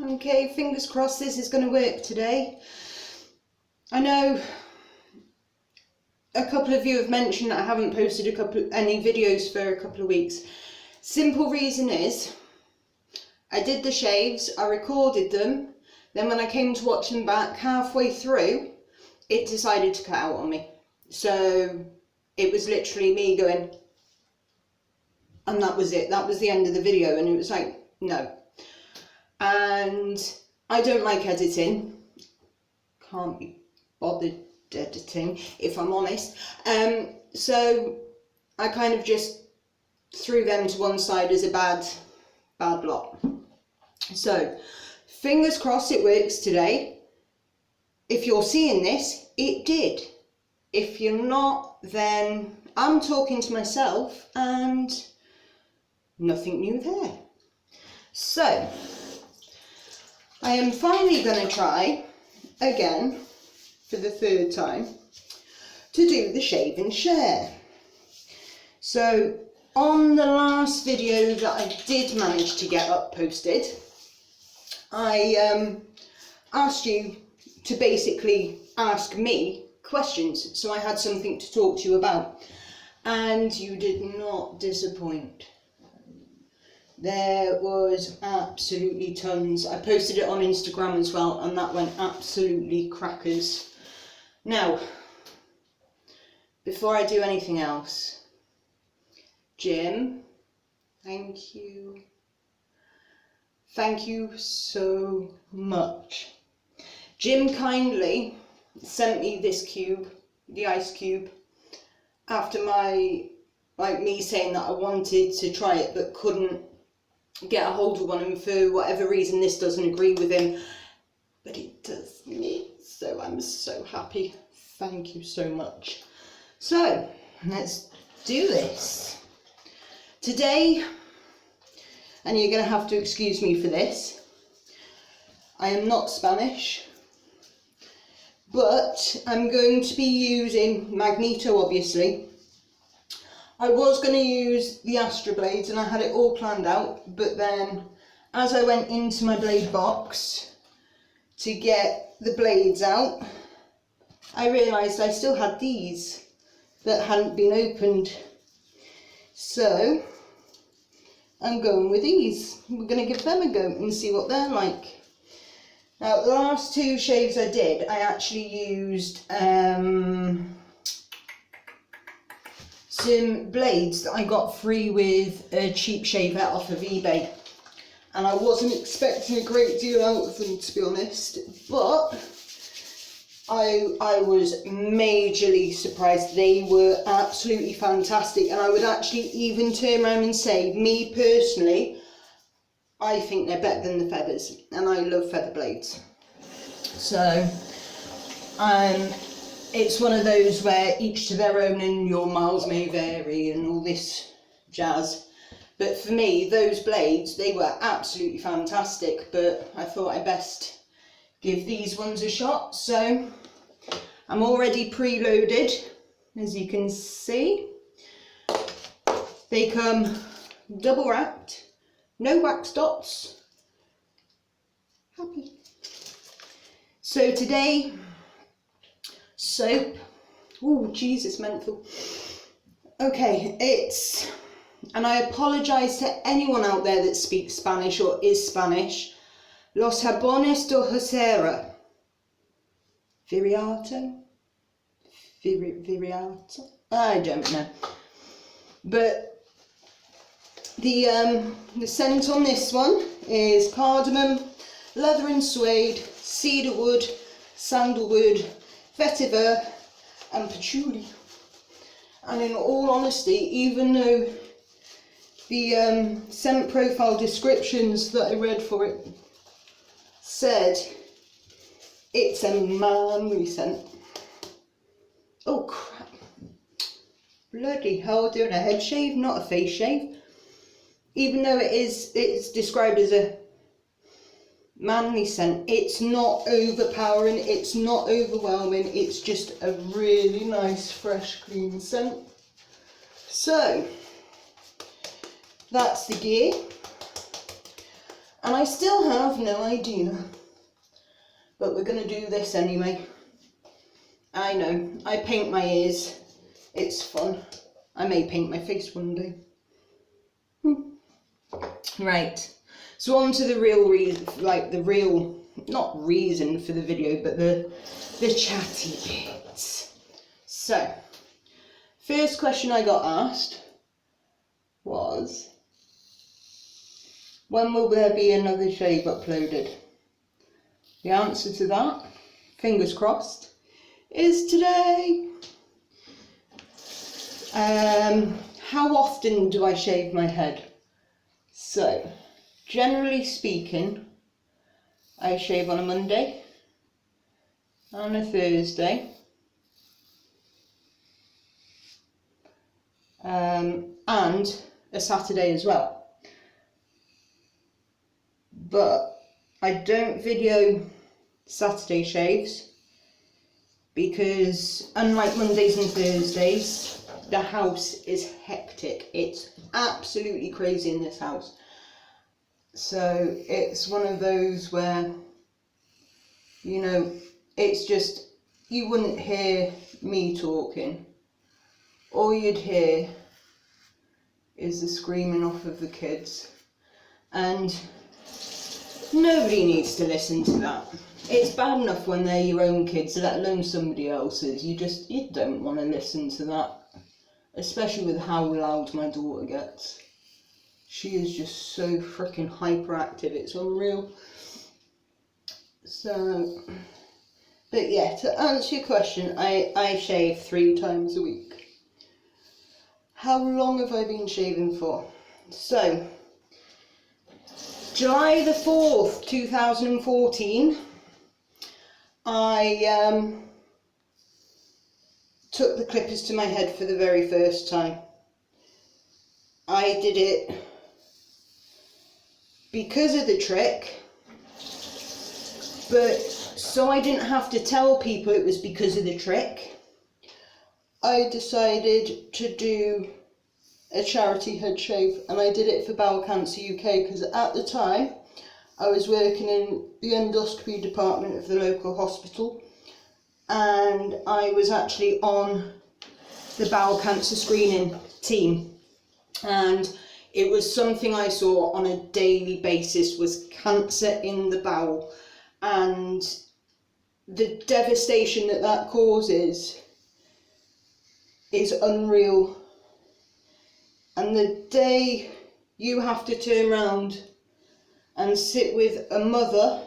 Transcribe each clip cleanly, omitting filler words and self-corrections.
Okay, fingers crossed this is going to work today. I know a couple of you have mentioned that I haven't posted any videos for a couple of weeks. Simple reason is I did the shaves, I recorded them, then when I came to watch them back halfway through, it decided to cut out on me. So it was literally me going, and that was it. That was the end of the video, and it was like, no. And I don't like editing. Can't be bothered editing, if I'm honest. So I kind of just threw them to one side as a bad lot. So fingers crossed it works today. If you're seeing this, it did. If you're not, then I'm talking to myself and nothing new there. So I am finally going to try again for the third time to do the shave and share. So on the last video that I did manage to get up posted, I asked you to basically ask me questions, so I had something to talk to you about, and you did not disappoint. There was absolutely tons. I posted it on Instagram as well, and that went absolutely crackers. Now, before I do anything else, Jim, thank you. Thank you so much. Jim kindly sent me this cube, the ice cube, after me saying that I wanted to try it but couldn't get a hold of one, and for whatever reason this doesn't agree with him, but it does me, so I'm so happy. Thank you so much. So let's do this today, and you're going to have to excuse me for this. I am not Spanish, but I'm going to be using Magneto, obviously. I was going to use the Ecut Blades and I had it all planned out, but then as I went into my blade box to get the blades out, I realised I still had these that hadn't been opened. So I'm going with these. We're going to give them a go and see what they're like. Now, the last two shaves I did, I actually used some blades that I got free with a cheap shaver off of eBay, and I wasn't expecting a great deal out of them, to be honest, but I was majorly surprised. They were absolutely fantastic, and I would actually even turn around and say, me personally, I think they're better than the feathers, and I love feather blades. So it's one of those where each to their own and your miles may vary and all this jazz. But for me, those blades, they were absolutely fantastic, but I thought I'd best give these ones a shot. So I'm already preloaded, as you can see. They come double wrapped, no wax dots. Happy. So today, soap. Oh, Jesus, mental. Okay, and I apologise to anyone out there that speaks Spanish or is Spanish. Los Jabones de Jossera. Viriato? Viriato? I don't know. But the scent on this one is cardamom, leather and suede, cedar wood, sandalwood, vetiver and patchouli. And in all honesty, even though the scent profile descriptions that I read for it said it's a manly scent. Oh crap. Bloody hell, doing a head shave, not a face shave. Even though it's described as a manly scent, it's not overpowering, it's not overwhelming, it's just a really nice fresh clean scent. So that's the gear. And I still have no idea. But we're going to do this anyway. I know, I paint my ears. It's fun. I may paint my face one day. Right, so on to the real reason, like the real, not reason for the video, but the chatty bits. So, first question I got asked was, when will there be another shave uploaded? The answer to that, fingers crossed, is today. How often do I shave my head? So, generally speaking, I shave on a Monday, on a Thursday, and a Saturday as well. But I don't video Saturday shaves because, unlike Mondays and Thursdays, the house is hectic. It's absolutely crazy in this house. So it's one of those where, you know, it's just, you wouldn't hear me talking. All you'd hear is the screaming off of the kids. And nobody needs to listen to that. It's bad enough when they're your own kids, let alone somebody else's. You don't want to listen to that. Especially with how loud my daughter gets. She is just so freaking hyperactive, it's unreal. So, but yeah, to answer your question, I shave 3 times a week. How long have I been shaving for? So, July the 4th, 2014, I took the clippers to my head for the very first time. I did it because of the trick, but so I didn't have to tell people it was because of the trick, I decided to do a charity head shave, and I did it for Bowel Cancer UK because at the time I was working in the endoscopy department of the local hospital, and I was actually on the bowel cancer screening team, and it was something I saw on a daily basis, was cancer in the bowel, and the devastation that causes is unreal. And the day you have to turn around and sit with a mother,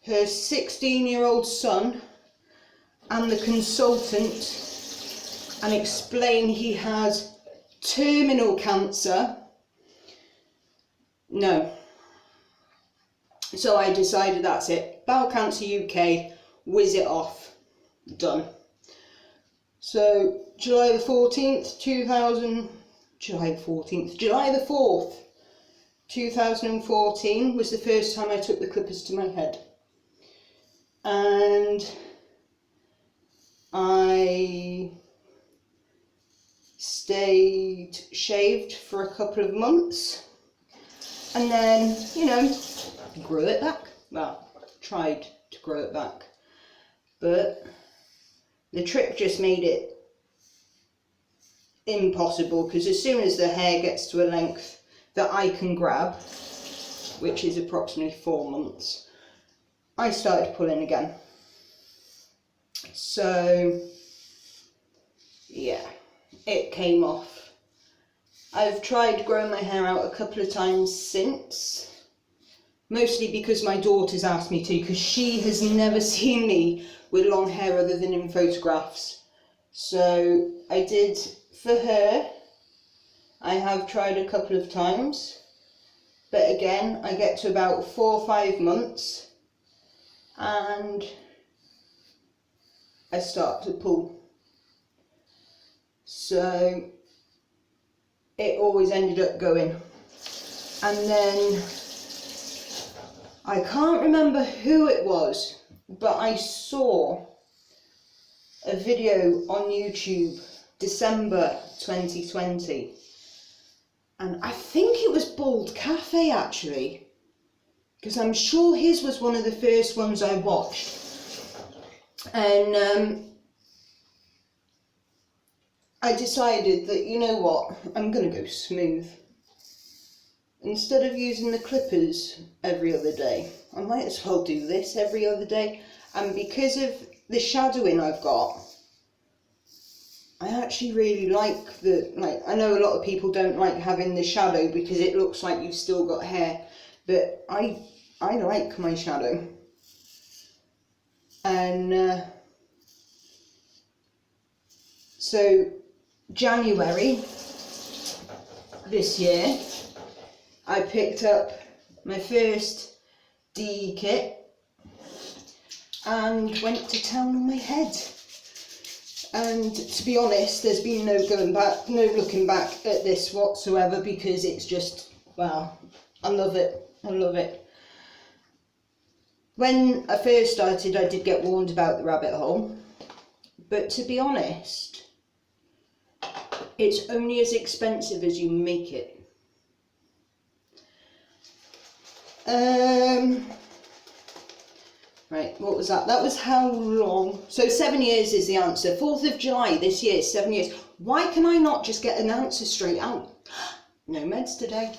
her 16-year-old son, and the consultant, and explain he has terminal cancer, no. So I decided that's it. Bowel Cancer UK, whiz it off, done. So July the 4th, 2014 was the first time I took the clippers to my head. And I stayed shaved for a couple of months, and then, you know, grew it back. Well, tried to grow it back, but the trick just made it impossible, because as soon as the hair gets to a length that I can grab, which is approximately 4 months, I started pulling again. So yeah, it came off. I've tried growing my hair out a couple of times since, mostly because my daughter's asked me to, because she has never seen me with long hair other than in photographs. So I did for her. I have tried a couple of times, but again I get to about 4 or 5 months and I start to pull. So it always ended up going. And then I can't remember who it was, but I saw a video on YouTube December 2020, and I think it was Bald Cafe actually, because I'm sure his was one of the first ones I watched. And I decided that, you know what, I'm going to go smooth. Instead of using the clippers every other day, I might as well do this every other day. And because of the shadowing I've got, I actually really like I know a lot of people don't like having the shadow because it looks like you've still got hair, but I like my shadow. And so January this year, I picked up my first DE kit and went to town on my head. And to be honest, there's been no going back, no looking back at this whatsoever, because it's just, wow, I love it. I love it. When I first started, I did get warned about the rabbit hole, but to be honest, it's only as expensive as you make it. Right, what was that? That was how long? So 7 years is the answer. 4th of July this year, 7 years. Why can I not just get an answer straight out? No meds today.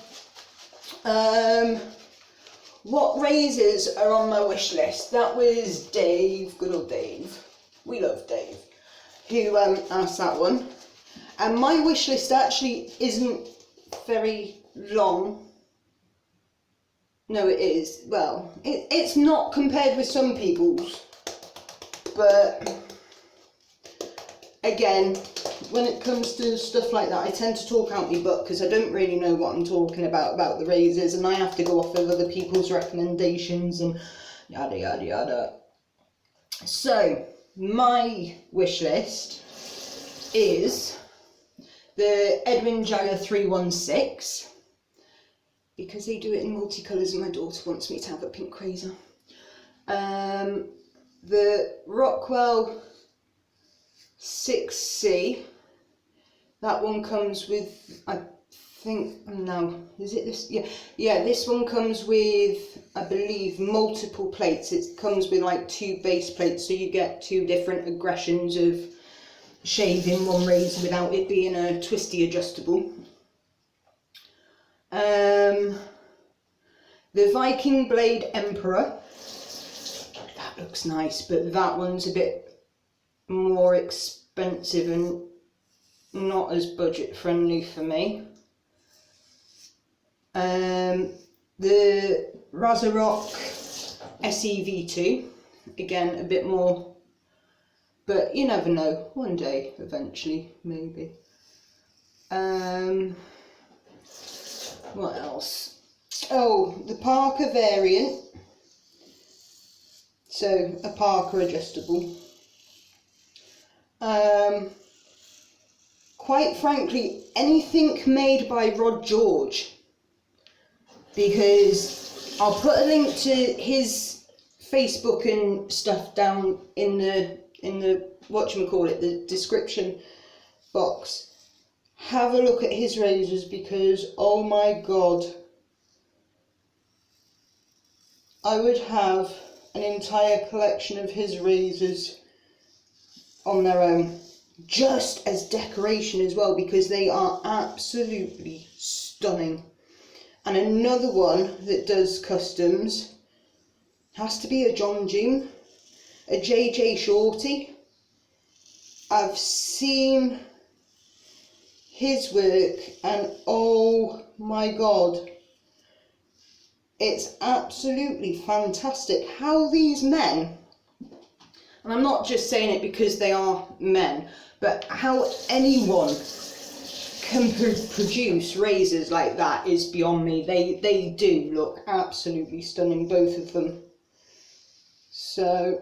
What razors are on my wish list? That was Dave, good old Dave. We love Dave, who asked that one. And my wish list actually isn't very long. No, it is. Well, it's not compared with some people's, but again, when it comes to stuff like that, I tend to talk out my butt because I don't really know what I'm talking about the razors, and I have to go off of other people's recommendations and yada yada yada. So my wish list is the Edwin Jagger 316. Because they do it in multicolours and my daughter wants me to have a pink razor. The Rockwell 6C, that one comes with, I think, no, is it this? Yeah, this one comes with, I believe, multiple plates. It comes with like 2 base plates, so you get 2 different aggressions of shaving one razor without it being a twisty adjustable. The Viking Blade Emperor, that looks nice, but that one's a bit more expensive and not as budget friendly for me. The Razorrock SEV2, again a bit more, but you never know, one day eventually maybe. What else? Oh, the Parker variant, so a Parker adjustable. Quite frankly, anything made by Rod George, because I'll put a link to his Facebook and stuff down in the whatchamacallit, the description box. Have a look at his razors, because oh my god, I would have an entire collection of his razors on their own, just as decoration as well, because they are absolutely stunning. And another one that does customs has to be a John June, a JJ Shorty. I've seen his work and oh my god, it's absolutely fantastic how these men, and I'm not just saying it because they are men, but how anyone can produce razors like that is beyond me. They do look absolutely stunning, both of them. So,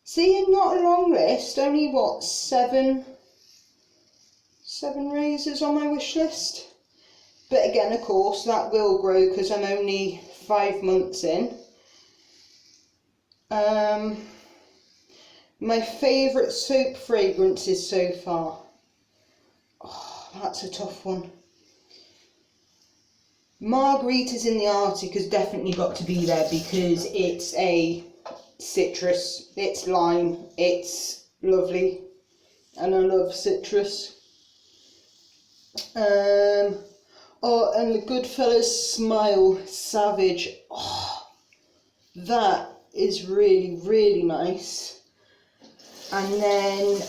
see, not a long list, only what, seven razors on my wish list. But again, of course, that will grow because I'm only 5 months in. My favourite soap fragrances so far. Oh, that's a tough one. Margaritas in the Arctic has definitely got to be there because it's a citrus, it's lime, it's lovely, and I love citrus. Oh, and the Goodfellas Smile Savage, oh, that is really, really nice. And then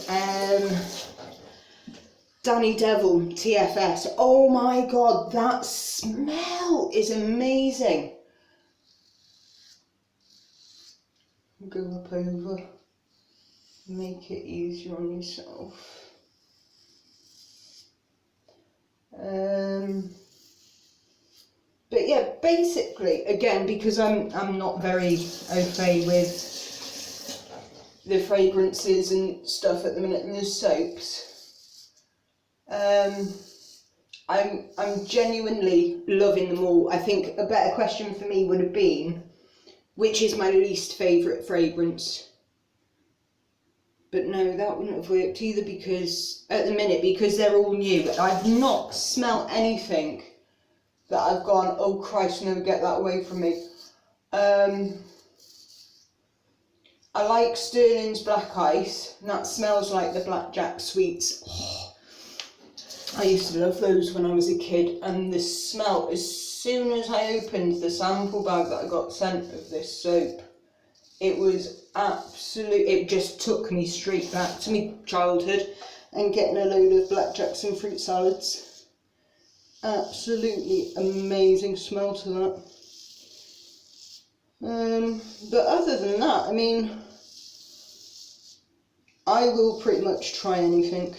Danny Devil TFS, oh my god, that smell is amazing. Go up over, make it easier on yourself. But yeah, basically, again, because I'm not very au fait with the fragrances and stuff at the minute and the soaps, I'm genuinely loving them all. I think a better question for me would have been, which is my least favourite fragrance? But no, that wouldn't have worked either because, at the minute, because they're all new, I've not smelt anything that I've gone, oh Christ, no, get that away from me. I like Sterling's Black Ice, and that smells like the Blackjack Sweets. Oh, I used to love those when I was a kid, and the smell, as soon as I opened the sample bag that I got sent of this soap, it was absolute, it just took me straight back to my childhood and getting a load of blackjacks and fruit salads. Absolutely amazing smell to that. But other than that, I mean, I will pretty much try anything.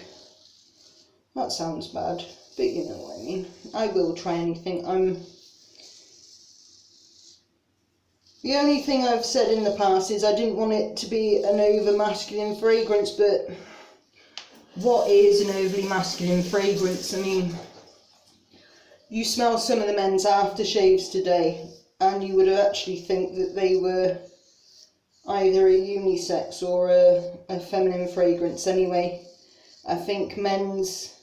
That sounds bad, but you know what I mean. I will try anything. The only thing I've said in the past is I didn't want it to be an over masculine fragrance, but what is an overly masculine fragrance? I mean, you smell some of the men's aftershaves today and you would actually think that they were either a unisex or a feminine fragrance anyway. I think men's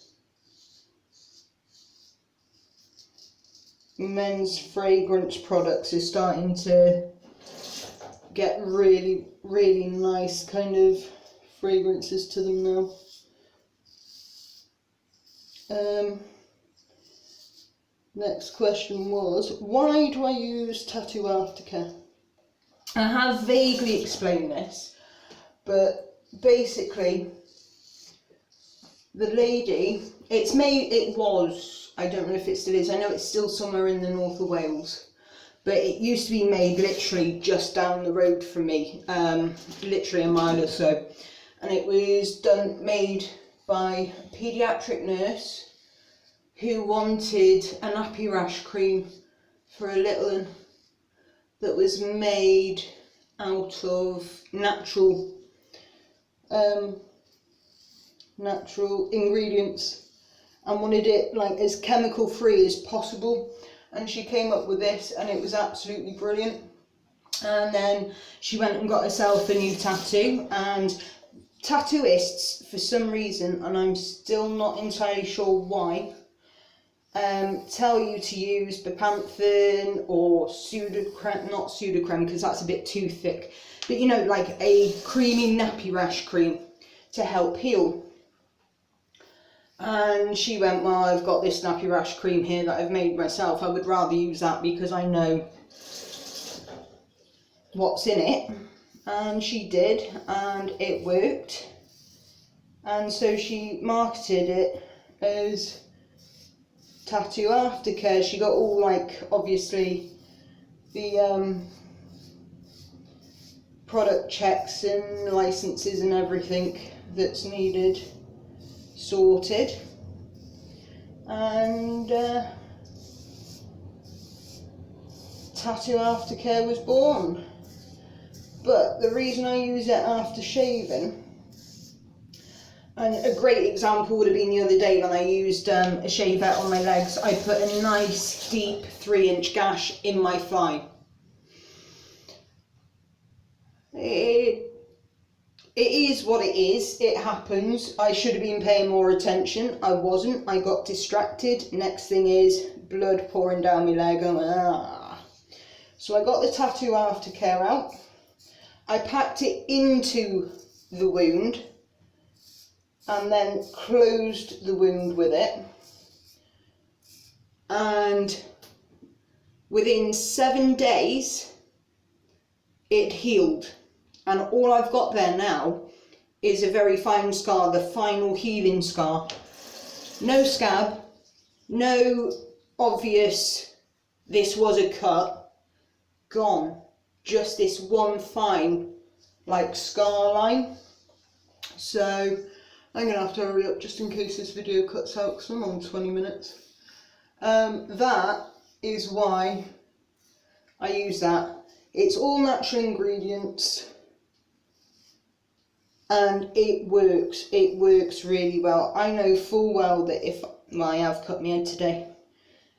fragrance products are starting to get really, really nice kind of fragrances to them now. Next question was, why do I use Tattoo Aftercare? I have vaguely explained this, but basically the lady, it was, I don't know if it still is, I know it's still somewhere in the north of Wales, but it used to be made literally just down the road from me, literally a mile or so, and it was made by a paediatric nurse who wanted a nappy rash cream for a little one that was made out of natural ingredients and wanted it like as chemical free as possible, and she came up with this and it was absolutely brilliant. And then she went and got herself a new tattoo, and tattooists for some reason, and I'm still not entirely sure why, tell you to use bepanthen or pseudocreme, not pseudocreme because that's a bit too thick, but you know, like a creamy nappy rash cream to help heal. And she went, well, I've got this nappy rash cream here that I've made myself, I would rather use that because I know what's in it. And she did, and it worked, and so she marketed it as Tattoo Aftercare. She got all, like, obviously the product checks and licenses and everything that's needed sorted, and Tattoo Aftercare was born. But the reason I use it after shaving, and a great example would have been the other day when I used a shavette on my legs, I put a nice deep 3-inch gash in my thigh. It is what it is, it happens. I should have been paying more attention, I wasn't, I got distracted. Next thing is, blood pouring down my leg. I went, ah. So I got the tattoo Aftercare out. I packed it into the wound and then closed the wound with it. And within 7 days, it healed. And all I've got there now is a very fine scar, the final healing scar. No scab, no obvious, this was a cut, gone. Just this one fine, like, scar line. So I'm going to have to hurry up just in case this video cuts out because I'm on 20 minutes. That is why I use that. It's all natural ingredients and it works really well. I know full well that if I have cut my head today,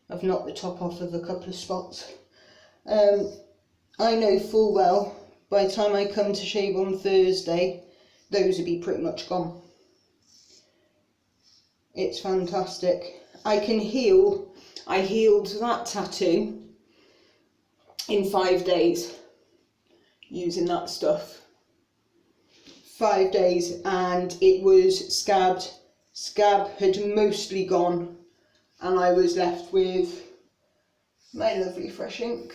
I've knocked the top off of a couple of spots. I know full well by the time I come to shave on Thursday, those will be pretty much gone. It's fantastic. I can heal. I healed that tattoo in 5 days using that stuff. 5 days, and it was scabbed. Scab had mostly gone, and I was left with my lovely fresh ink.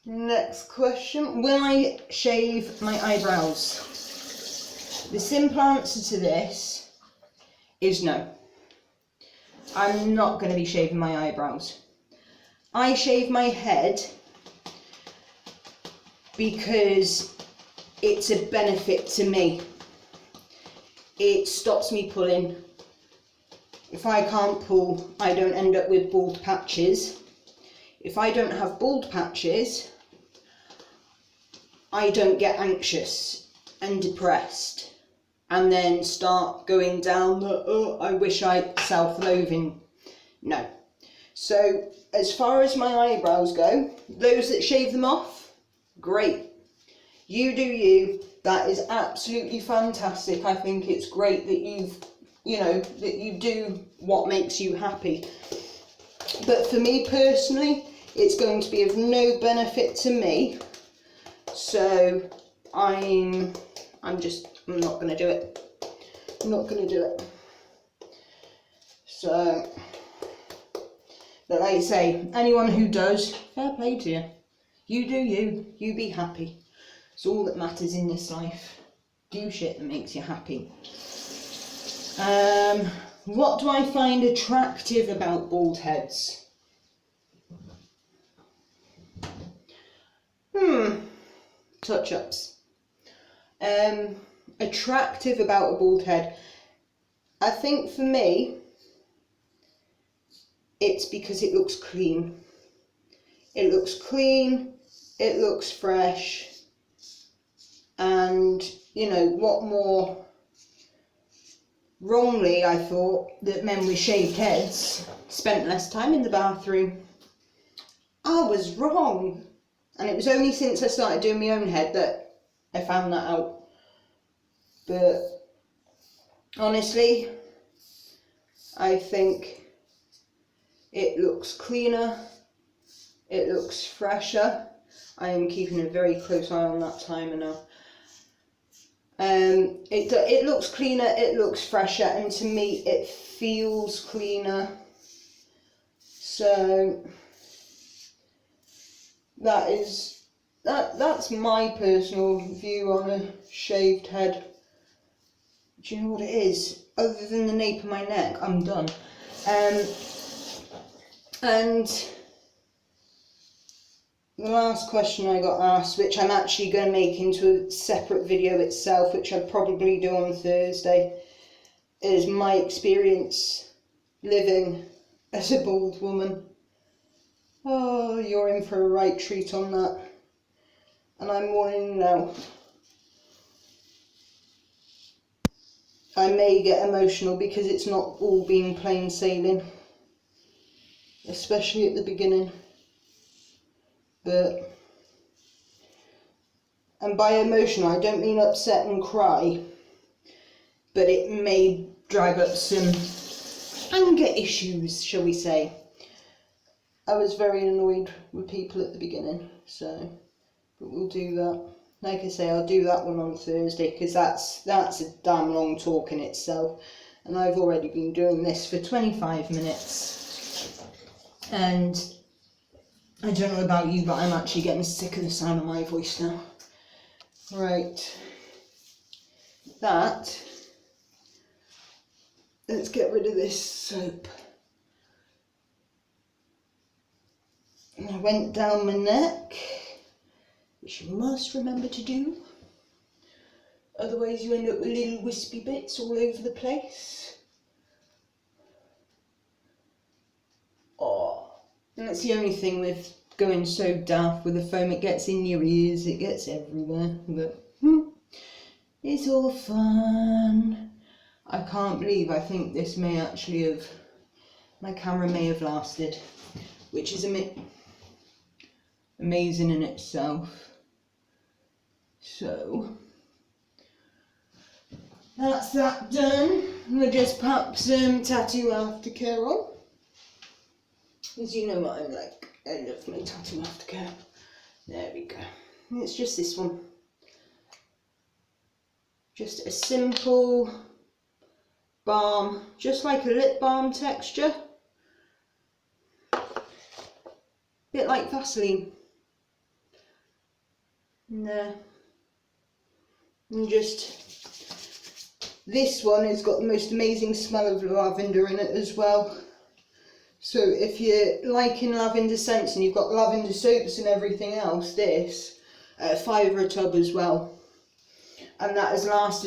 Next question, will I shave my eyebrows? The simple answer to this is no. I'm not going to be shaving my eyebrows. I shave my head because it's a benefit to me. It stops me pulling. If I can't pull, I don't end up with bald patches. If I don't have bald patches, I don't get anxious and depressed and then start going down the, oh, I wish I self-loathing. No. So as far as my eyebrows go, those that shave them off, great. You do you. That is absolutely fantastic. I think it's great that that you do what makes you happy. But for me personally, it's going to be of no benefit to me. So I'm not going to do it. I'm not going to do it. So, but like I say, anyone who does, fair play to you. You do you. You be happy. It's all that matters in this life. Do shit that makes you happy. What do I find attractive about bald heads? Touch-ups. Attractive about a bald head. I think for me, it's because it looks clean. It looks clean, it looks fresh, and what more? Wrongly, I thought that men with shaved heads spent less time in the bathroom. I was wrong. And it was only since I started doing my own head that I found that out. But honestly, I think it looks cleaner, it looks fresher. I am keeping a very close eye on that timer now. It looks cleaner, it looks fresher, and to me it feels cleaner. So that's my personal view on a shaved head. Do you know what it is? Other than the nape of my neck, I'm done. And the last question I got asked, which I'm actually going to make into a separate video itself, which I'll probably do on Thursday, is my experience living as a bald woman. Oh, you're in for a right treat on that. And I'm warning you now. I may get emotional because it's not all been plain sailing. Especially at the beginning. And by emotional, I don't mean upset and cry. But it may drag up some anger issues, shall we say. I was very annoyed with people at the beginning, so, but we'll do that. Like I say, I'll do that one on Thursday, because that's a damn long talk in itself, and I've already been doing this for 25 minutes, and I don't know about you, but I'm actually getting sick of the sound of my voice now. Right, let's get rid of this soap. And I went down my neck, which you must remember to do, otherwise you end up with little wispy bits all over the place. Oh, and that's the only thing with going so daft with the foam, it gets in your ears, it gets everywhere, but it's all fun. I can't believe, I think this may actually have, my camera may have lasted, which is amazing in itself. So that's that done. We'll just pop some tattoo aftercare on, as you know what I'm like. I love my tattoo aftercare. There we go. And it's just this one. Just a simple balm, just like a lip balm texture. Bit like Vaseline. And there. And just, this one has got the most amazing smell of lavender in it as well. So if you're liking lavender scents and you've got lavender soaps and everything else, this, £5 a tub as well. And that has lasted